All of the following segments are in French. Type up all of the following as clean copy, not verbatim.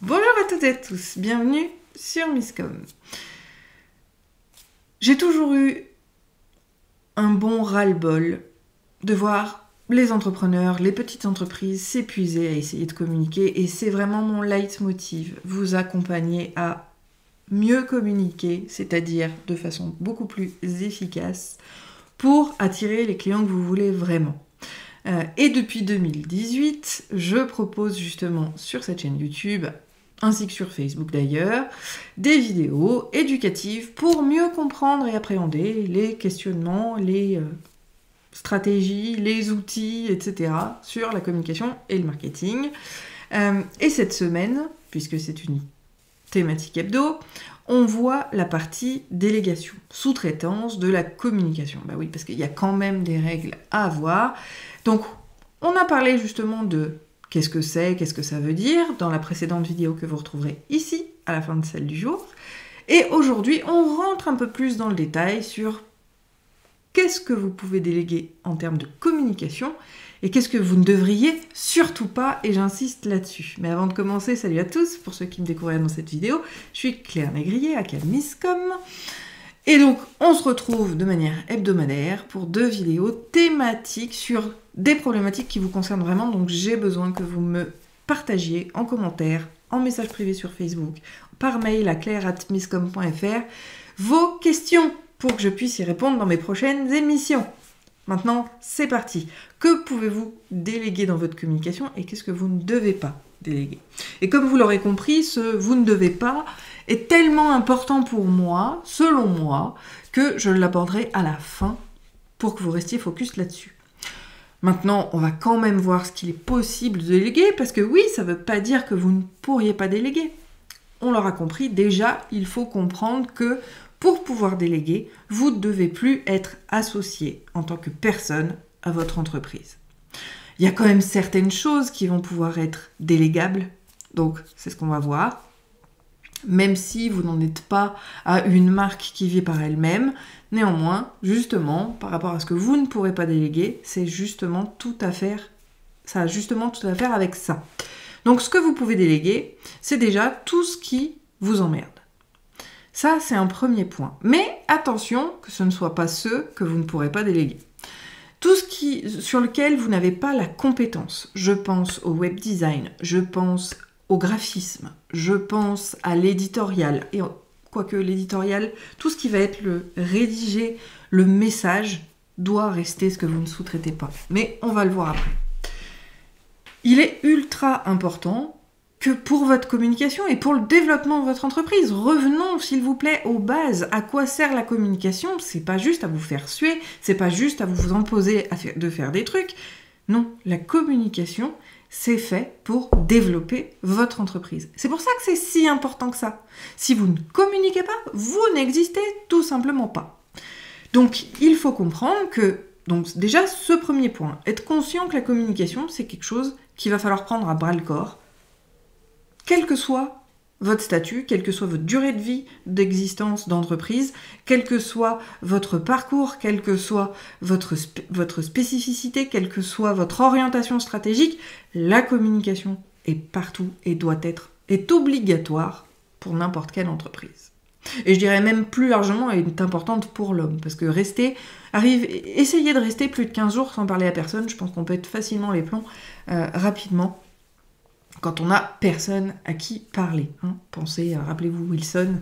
Bonjour à toutes et à tous, bienvenue sur Miscom. J'ai toujours eu un bon ras-le-bol de voir les entrepreneurs, les petites entreprises s'épuiser à essayer de communiquer et c'est vraiment mon leitmotiv, vous accompagner à mieux communiquer, c'est-à-dire de façon beaucoup plus efficace pour attirer les clients que vous voulez vraiment. Et depuis 2018, je propose justement sur cette chaîne YouTube, ainsi que sur Facebook d'ailleurs, des vidéos éducatives pour mieux comprendre et appréhender les questionnements, les stratégies, les outils, etc. sur la communication et le marketing. Et cette semaine, puisque c'est une thématique hebdo, on voit la partie délégation, sous-traitance de la communication. Bah oui, parce qu'il y a quand même des règles à avoir. Donc, on a parlé justement de qu'est-ce que c'est, qu'est-ce que ça veut dire, dans la précédente vidéo que vous retrouverez ici, à la fin de celle du jour. Et aujourd'hui, on rentre un peu plus dans le détail sur qu'est-ce que vous pouvez déléguer en termes de communication et qu'est-ce que vous ne devriez surtout pas, et j'insiste là-dessus. Mais avant de commencer, salut à tous, pour ceux qui me découvrent dans cette vidéo, je suis Claire Négrier, aka Miscom. Et donc, on se retrouve de manière hebdomadaire pour 2 vidéos thématiques sur des problématiques qui vous concernent vraiment. Donc, j'ai besoin que vous me partagiez en commentaire, en message privé sur Facebook, par mail à claire@miscom.fr, vos questions pour que je puisse y répondre dans mes prochaines émissions. Maintenant, c'est parti. Que pouvez-vous déléguer dans votre communication et qu'est-ce que vous ne devez pas déléguer? Et comme vous l'aurez compris, ce « vous ne devez pas » est tellement important pour moi, selon moi, que je l'aborderai à la fin pour que vous restiez focus là-dessus. Maintenant, on va quand même voir ce qu'il est possible de déléguer, parce que oui, ça ne veut pas dire que vous ne pourriez pas déléguer. On l'aura compris, déjà, il faut comprendre que pour pouvoir déléguer, vous ne devez plus être associé en tant que personne à votre entreprise. Il y a quand même certaines choses qui vont pouvoir être délégables, donc c'est ce qu'on va voir. Même si vous n'en êtes pas à une marque qui vit par elle-même, néanmoins, justement, par rapport à ce que vous ne pourrez pas déléguer, c'est justement tout à faire, ça a justement tout à faire avec ça. Donc ce que vous pouvez déléguer, c'est déjà tout ce qui vous emmerde. Ça, c'est un premier point. Mais attention que ce ne soit pas ceux que vous ne pourrez pas déléguer. Tout ce sur lequel vous n'avez pas la compétence. Je pense au web design, je pense au graphisme, je pense à l'éditorial. Et quoique l'éditorial, tout ce qui va être le rédiger, le message, doit rester ce que vous ne sous-traitez pas. Mais on va le voir après. Il est ultra important que pour votre communication et pour le développement de votre entreprise. Revenons, s'il vous plaît, aux bases. À quoi sert la communication? C'est pas juste à vous faire suer, c'est pas juste à vous imposer de faire des trucs. Non, la communication, c'est fait pour développer votre entreprise. C'est pour ça que c'est si important que ça. Si vous ne communiquez pas, vous n'existez tout simplement pas. Donc, il faut comprendre que, donc déjà, ce premier point, être conscient que la communication, c'est quelque chose qu'il va falloir prendre à bras-le-corps, quel que soit votre statut, quelle que soit votre durée de vie d'existence d'entreprise, quel que soit votre parcours, quelle que soit votre spécificité, quelle que soit votre orientation stratégique, la communication est partout et est obligatoire pour n'importe quelle entreprise. Et je dirais même plus largement, elle est importante pour l'homme, parce que essayez de rester plus de 15 jours sans parler à personne, je pense qu'on peut être facilement les plombs rapidement, quand on n'a personne à qui parler. Pensez, rappelez-vous Wilson,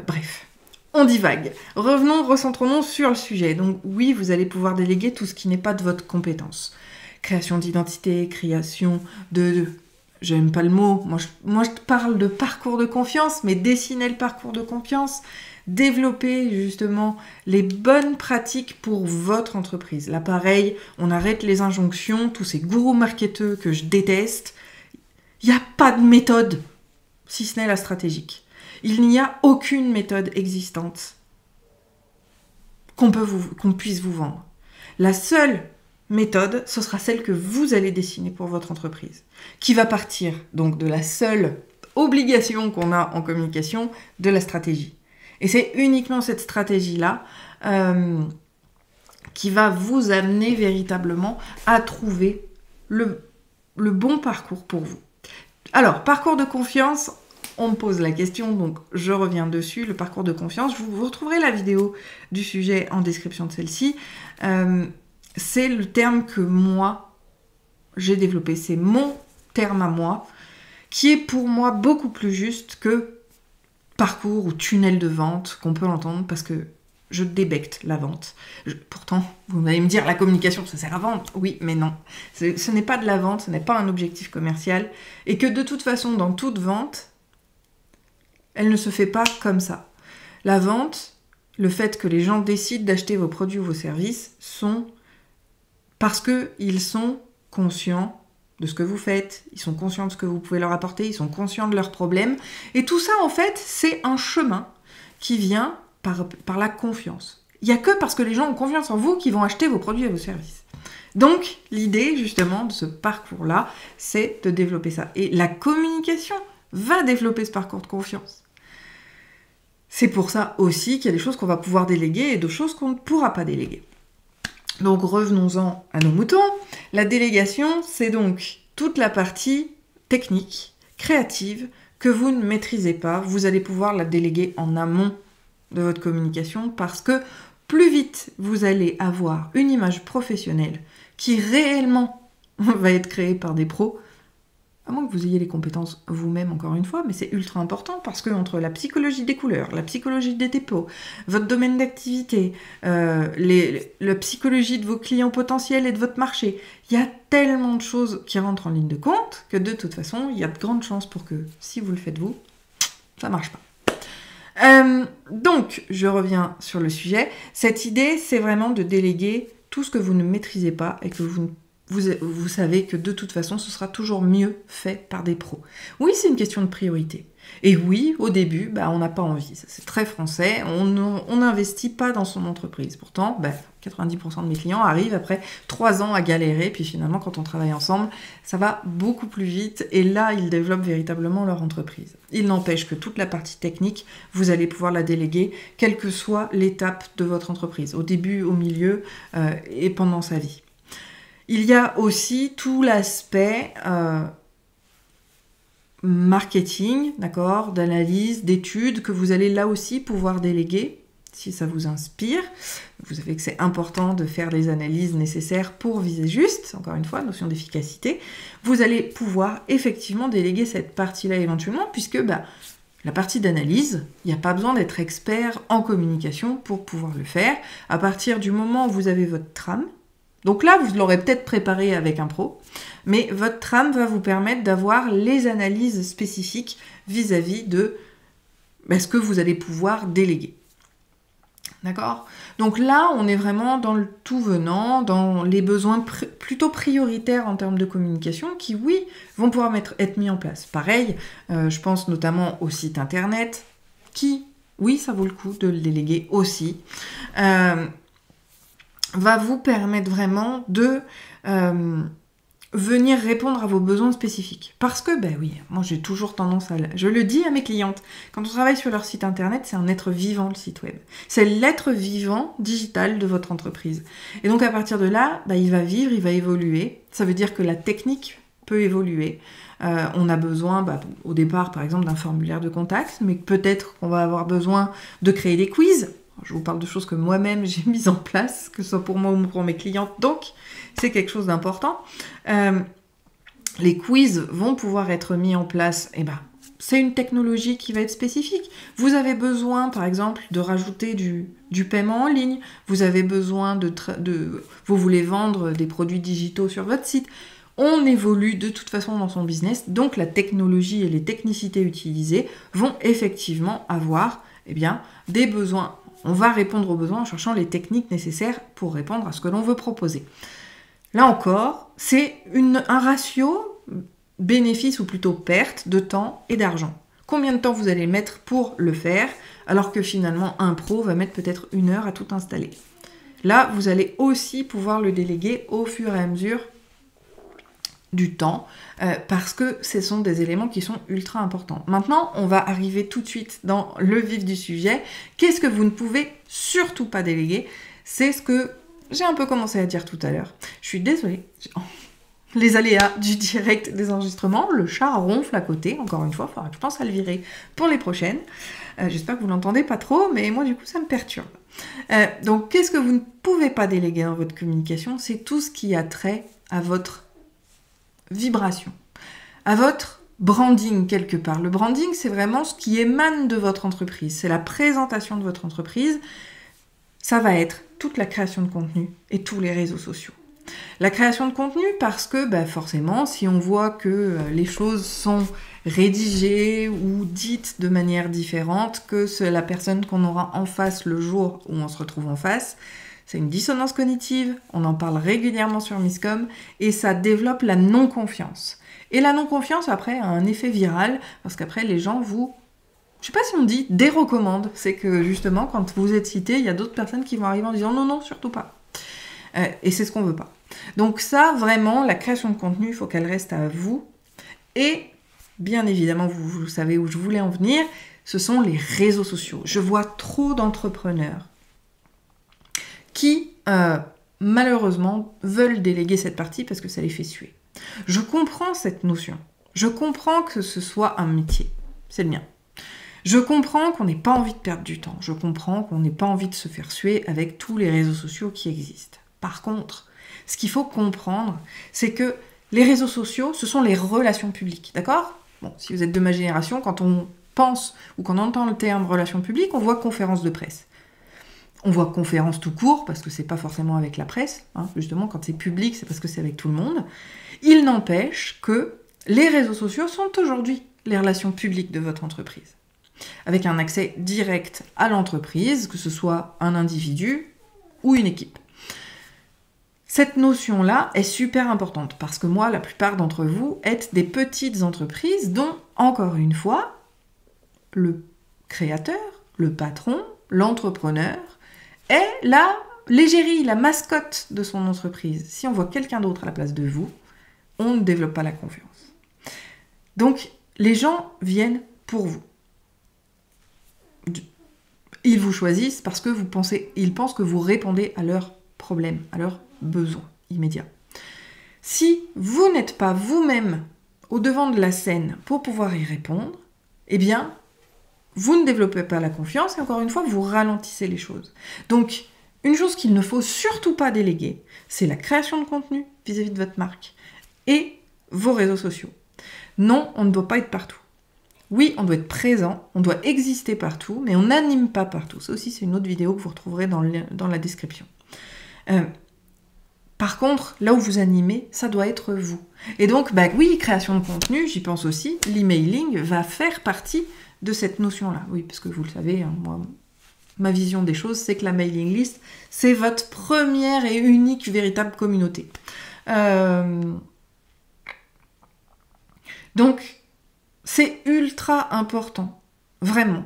bref. On divague. Revenons, recentrons-nous sur le sujet. Donc oui, vous allez pouvoir déléguer tout ce qui n'est pas de votre compétence. Création d'identité, création j'aime pas le mot, moi je parle de parcours de confiance, mais dessiner le parcours de confiance, développer justement les bonnes pratiques pour votre entreprise. Là pareil, on arrête les injonctions, tous ces gourous marketeux que je déteste. Il n'y a pas de méthode, si ce n'est la stratégique. Il n'y a aucune méthode existante qu'on puisse vous vendre. La seule méthode, ce sera celle que vous allez dessiner pour votre entreprise, qui va partir donc de la seule obligation qu'on a en communication, de la stratégie. Et c'est uniquement cette stratégie-là qui va vous amener véritablement à trouver le bon parcours pour vous. Alors, parcours de confiance, on me pose la question, donc je reviens dessus. Le parcours de confiance, vous retrouverez la vidéo du sujet en description de celle-ci. C'est le terme que moi, j'ai développé. C'est mon terme à moi, qui est pour moi beaucoup plus juste que parcours ou tunnel de vente, qu'on peut l'entendre, parce que je débecte la vente. Pourtant, vous allez me dire, la communication, ça sert à vendre. Oui, mais non. Ce n'est pas de la vente, ce n'est pas un objectif commercial. Et que de toute façon, dans toute vente, elle ne se fait pas comme ça. La vente, le fait que les gens décident d'acheter vos produits ou vos services, sont parce qu'ils sont conscients de ce que vous faites, ils sont conscients de ce que vous pouvez leur apporter, ils sont conscients de leurs problèmes. Et tout ça, en fait, c'est un chemin qui vient par la confiance. Il n'y a que parce que les gens ont confiance en vous qu'ils vont acheter vos produits et vos services. Donc, l'idée, justement, de ce parcours-là, c'est de développer ça. Et la communication va développer ce parcours de confiance. C'est pour ça aussi qu'il y a des choses qu'on va pouvoir déléguer et d'autres choses qu'on ne pourra pas déléguer. Donc, revenons-en à nos moutons. La délégation, c'est donc toute la partie technique, créative, que vous ne maîtrisez pas. Vous allez pouvoir la déléguer en amont de votre communication parce que plus vite vous allez avoir une image professionnelle qui réellement va être créée par des pros, à moins que vous ayez les compétences vous-même encore une fois, mais c'est ultra important parce que entre la psychologie des couleurs, la psychologie des dépôts, votre domaine d'activité, la psychologie de vos clients potentiels et de votre marché, il y a tellement de choses qui rentrent en ligne de compte que de toute façon, il y a de grandes chances pour que si vous le faites vous, ça marche pas. Donc, je reviens sur le sujet. Cette idée, c'est vraiment de déléguer tout ce que vous ne maîtrisez pas et que vous savez que de toute façon, ce sera toujours mieux fait par des pros. Oui, c'est une question de priorité. Et oui, au début, on n'a pas envie. Ça, c'est très français. On n'investit pas dans son entreprise. Pourtant, 90% de mes clients arrivent après 3 ans à galérer. Puis finalement, quand on travaille ensemble, ça va beaucoup plus vite. Et là, ils développent véritablement leur entreprise. Il n'empêche que toute la partie technique, vous allez pouvoir la déléguer, quelle que soit l'étape de votre entreprise. Au début, au milieu et pendant sa vie. Il y a aussi tout l'aspect marketing, d'accord, d'analyse, d'études, que vous allez là aussi pouvoir déléguer, si ça vous inspire. Vous savez que c'est important de faire les analyses nécessaires pour viser juste, encore une fois, notion d'efficacité. Vous allez pouvoir effectivement déléguer cette partie-là éventuellement, puisque la partie d'analyse, il n'y a pas besoin d'être expert en communication pour pouvoir le faire. À partir du moment où vous avez votre trame, donc là, vous l'aurez peut-être préparé avec un pro, mais votre trame va vous permettre d'avoir les analyses spécifiques vis-à-vis de ce que vous allez pouvoir déléguer. D'accord ? Donc là, on est vraiment dans le tout venant, dans les besoins plutôt prioritaires en termes de communication qui, oui, vont pouvoir être mis en place. Pareil, je pense notamment au site internet qui, oui, ça vaut le coup de le déléguer aussi. Va vous permettre vraiment de venir répondre à vos besoins spécifiques. Parce que, oui, moi j'ai toujours tendance je le dis à mes clientes, quand on travaille sur leur site internet, c'est un être vivant, le site web. C'est l'être vivant digital de votre entreprise. Et donc à partir de là, il va vivre, il va évoluer. Ça veut dire que la technique peut évoluer. On a besoin, au départ, par exemple, d'un formulaire de contact, mais peut-être qu'on va avoir besoin de créer des quiz. Je vous parle de choses que moi-même j'ai mises en place, que ce soit pour moi ou pour mes clientes, donc c'est quelque chose d'important. Les quiz vont pouvoir être mis en place, c'est une technologie qui va être spécifique. Vous avez besoin, par exemple, de rajouter du paiement en ligne, vous avez besoin vous voulez vendre des produits digitaux sur votre site. On évolue de toute façon dans son business, donc la technologie et les technicités utilisées vont effectivement avoir des besoins. On va répondre aux besoins en cherchant les techniques nécessaires pour répondre à ce que l'on veut proposer. Là encore, c'est un ratio bénéfice ou plutôt perte de temps et d'argent. Combien de temps vous allez mettre pour le faire, alors que finalement un pro va mettre peut-être 1 heure à tout installer. Là, vous allez aussi pouvoir le déléguer au fur et à mesure du temps, parce que ce sont des éléments qui sont ultra importants. Maintenant, on va arriver tout de suite dans le vif du sujet. Qu'est-ce que vous ne pouvez surtout pas déléguer ? C'est ce que j'ai un peu commencé à dire tout à l'heure. Je suis désolée, les aléas du direct des enregistrements. Le chat ronfle à côté, encore une fois, il faudra que je pense à le virer pour les prochaines. J'espère que vous l'entendez pas trop, mais moi du coup ça me perturbe. Donc qu'est-ce que vous ne pouvez pas déléguer dans votre communication? C'est tout ce qui a trait à votre vibration, à votre branding quelque part. Le branding, c'est vraiment ce qui émane de votre entreprise, c'est la présentation de votre entreprise. Ça va être toute la création de contenu et tous les réseaux sociaux. La création de contenu parce que forcément, si on voit que les choses sont rédigées ou dites de manière différente que la personne qu'on aura en face le jour où on se retrouve en face, c'est une dissonance cognitive, on en parle régulièrement sur Misscom, et ça développe la non-confiance. Et la non-confiance, après, a un effet viral, parce qu'après, les gens vous... Je sais pas si on dit dérecommandent, c'est que justement, quand vous êtes cité, il y a d'autres personnes qui vont arriver en disant non, surtout pas. Et c'est ce qu'on veut pas. Donc ça, vraiment, la création de contenu, il faut qu'elle reste à vous. Et bien évidemment, vous savez où je voulais en venir, ce sont les réseaux sociaux. Je vois trop d'entrepreneurs qui, malheureusement, veulent déléguer cette partie parce que ça les fait suer. Je comprends cette notion. Je comprends que ce soit un métier. C'est le mien. Je comprends qu'on n'ait pas envie de perdre du temps. Je comprends qu'on n'ait pas envie de se faire suer avec tous les réseaux sociaux qui existent. Par contre, ce qu'il faut comprendre, c'est que les réseaux sociaux, ce sont les relations publiques, d'accord ? Bon, si vous êtes de ma génération, quand on pense ou qu'on entend le terme relations publiques, on voit conférence de presse. On voit conférence tout court, parce que c'est pas forcément avec la presse. Justement, quand c'est public, c'est parce que c'est avec tout le monde. Il n'empêche que les réseaux sociaux sont aujourd'hui les relations publiques de votre entreprise, avec un accès direct à l'entreprise, que ce soit un individu ou une équipe. Cette notion-là est super importante parce que moi, la plupart d'entre vous êtes des petites entreprises dont, encore une fois, le créateur, le patron, l'entrepreneur est l'égérie, la mascotte de son entreprise. Si on voit quelqu'un d'autre à la place de vous, on ne développe pas la confiance. Donc, les gens viennent pour vous. Ils vous choisissent parce que ils pensent que vous répondez à leurs problèmes, à leurs besoins immédiats. Si vous n'êtes pas vous-même au devant de la scène pour pouvoir y répondre, eh bien, vous ne développez pas la confiance et encore une fois, vous ralentissez les choses. Donc, une chose qu'il ne faut surtout pas déléguer, c'est la création de contenu vis-à-vis de votre marque et vos réseaux sociaux. Non, on ne doit pas être partout. Oui, on doit être présent, on doit exister partout, mais on n'anime pas partout. Ça aussi, c'est une autre vidéo que vous retrouverez dans la description. Par contre, là où vous animez, ça doit être vous. Et donc, oui, création de contenu, j'y pense aussi, l'emailing va faire partie de cette notion-là. Oui, parce que vous le savez, moi, ma vision des choses, c'est que la mailing list, c'est votre première et unique véritable communauté. Donc, c'est ultra important, vraiment,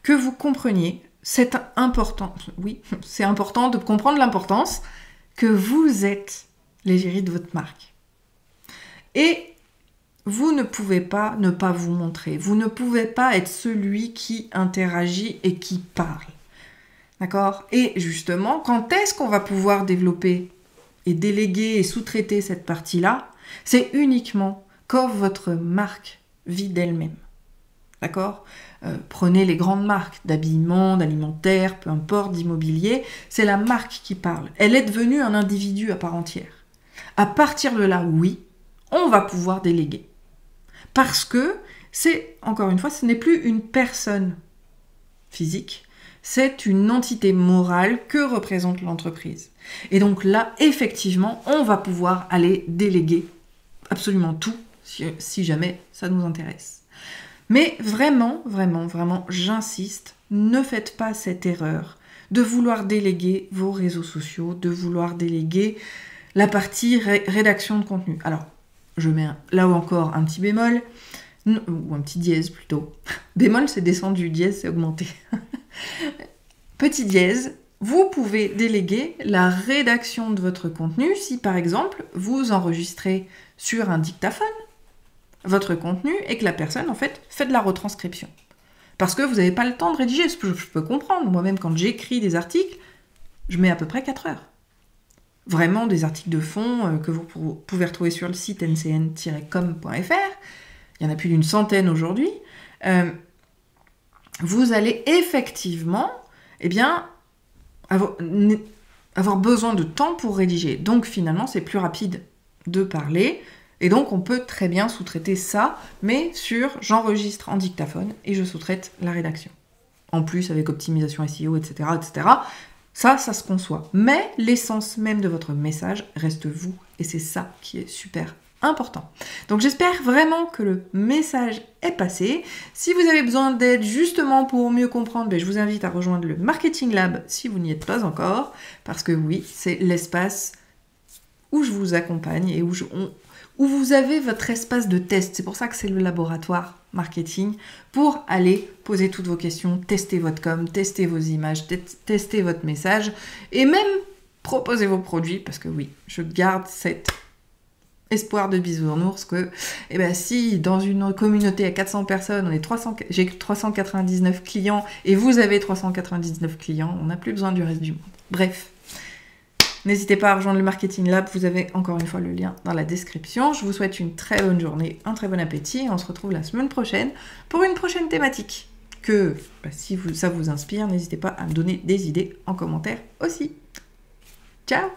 que vous compreniez, c'est important de comprendre l'importance que vous êtes l'égérie de votre marque. Et vous ne pouvez pas ne pas vous montrer, vous ne pouvez pas être celui qui interagit et qui parle. D'accord ? Et justement, quand est-ce qu'on va pouvoir développer et déléguer et sous-traiter cette partie-là ? C'est uniquement quand votre marque vit d'elle-même. D'accord ? Prenez les grandes marques d'habillement, d'alimentaire, peu importe, d'immobilier, c'est la marque qui parle. Elle est devenue un individu à part entière. À partir de là, oui, on va pouvoir déléguer. Parce que c'est, encore une fois, ce n'est plus une personne physique, c'est une entité morale que représente l'entreprise. Et donc là, effectivement, on va pouvoir aller déléguer absolument tout si jamais ça nous intéresse. Mais vraiment, vraiment, vraiment, j'insiste, ne faites pas cette erreur de vouloir déléguer vos réseaux sociaux, de vouloir déléguer la partie rédaction de contenu. Alors, je mets là encore un petit bémol, ou un petit dièse plutôt. Bémol, c'est descendu, dièse, c'est augmenté. Petit dièse, vous pouvez déléguer la rédaction de votre contenu si, par exemple, vous enregistrez sur un dictaphone votre contenu et que la personne, en fait, fait de la retranscription. Parce que vous n'avez pas le temps de rédiger, ce que je peux comprendre. Moi-même, quand j'écris des articles, je mets à peu près 4 heures. vraiment des articles de fond que vous pouvez retrouver sur le site ncn-com.fr. Il y en a plus d'une centaine aujourd'hui. Vous allez effectivement avoir besoin de temps pour rédiger. Donc finalement, c'est plus rapide de parler. Et donc, on peut très bien sous-traiter ça, mais j'enregistre en dictaphone et je sous-traite la rédaction. En plus, avec optimisation SEO, etc., etc. Ça se conçoit. Mais l'essence même de votre message reste vous. Et c'est ça qui est super important. Donc, j'espère vraiment que le message est passé. Si vous avez besoin d'aide justement pour mieux comprendre, je vous invite à rejoindre le Marketing Lab si vous n'y êtes pas encore. Parce que oui, c'est l'espace où je vous accompagne et où vous avez votre espace de test. C'est pour ça que c'est le laboratoire marketing, pour aller poser toutes vos questions, tester votre com, tester vos images, tester votre message, et même proposer vos produits, parce que oui, je garde cet espoir de bisounours que si dans une communauté à 400 personnes, j'ai 399 clients, et vous avez 399 clients, on n'a plus besoin du reste du monde. Bref. N'hésitez pas à rejoindre le Marketing Lab, vous avez encore une fois le lien dans la description. Je vous souhaite une très bonne journée, un très bon appétit, et on se retrouve la semaine prochaine pour une prochaine thématique. Si ça vous inspire, n'hésitez pas à me donner des idées en commentaire aussi. Ciao!